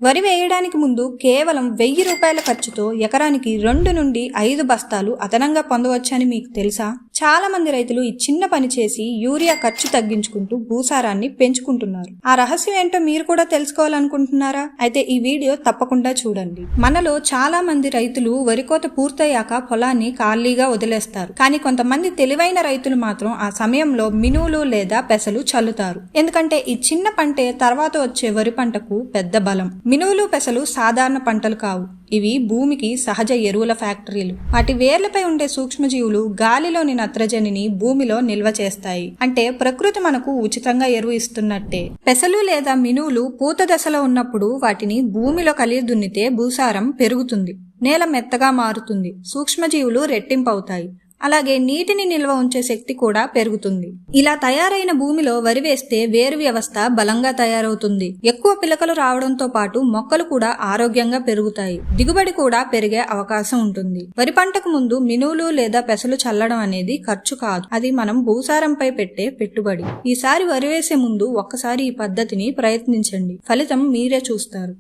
వరి వేయడానికి ముందు కేవలం 1000 రూపాయల ఖర్చుతో ఎకరానికి 2 నుండి 5 బస్తాలు అదనంగా పొందవచ్చని మీకు తెలుసా? చాలా మంది రైతులు ఈ చిన్న పని చేసి యూరియా ఖర్చు తగ్గించుకుంటూ భూసారాన్ని పెంచుకుంటున్నారు. ఆ రహస్యం ఏంటో మీరు కూడా తెలుసుకోవాలనుకుంటున్నారా? అయితే ఈ వీడియో తప్పకుండా చూడండి. మనలో చాలా మంది రైతులు వరి కోత పూర్తయ్యాక పొలాన్ని ఖాళీగా వదిలేస్తారు. కానీ కొంతమంది తెలివైన రైతులు మాత్రం ఆ సమయంలో మినువులు లేదా పెసలు చల్లుతారు. ఎందుకంటే ఈ చిన్న పంటే తర్వాత వచ్చే వరి పంటకు పెద్ద బలం. మినువులు పెసలు సాధారణ పంటలు కావు. ఇవి భూమికి సహజ ఎరువుల ఫ్యాక్టరీలు. వాటి వేర్లపై ఉండే సూక్ష్మజీవులు గాలిలోని నత్రజనిని భూమిలో నిల్వ చేస్తాయి. అంటే ప్రకృతి మనకు ఉచితంగా ఎరువు ఇస్తున్నట్టే. పెసలు లేదా మినువులు పూత దశలో ఉన్నప్పుడు వాటిని భూమిలో కలిగి దున్నితే భూసారం పెరుగుతుంది, నేల మెత్తగా మారుతుంది, సూక్ష్మజీవులు రెట్టింపవుతాయి. అలాగే నీటిని నిల్వ ఉంచే శక్తి కూడా పెరుగుతుంది. ఇలా తయారైన భూమిలో వరి వేస్తే వేరు వ్యవస్థ బలంగా తయారవుతుంది. ఎక్కువ పిలకలు రావడంతో పాటు మొక్కలు కూడా ఆరోగ్యంగా పెరుగుతాయి. దిగుబడి కూడా పెరిగే అవకాశం ఉంటుంది. వరి పంటకు ముందు మినువులు లేదా పెసలు చల్లడం అనేది ఖర్చు కాదు, అది మనం భూసారంపై పెట్టే పెట్టుబడి. ఈసారి వరి వేసే ముందు ఒక్కసారి ఈ పద్ధతిని ప్రయత్నించండి, ఫలితం మీరే చూస్తారు.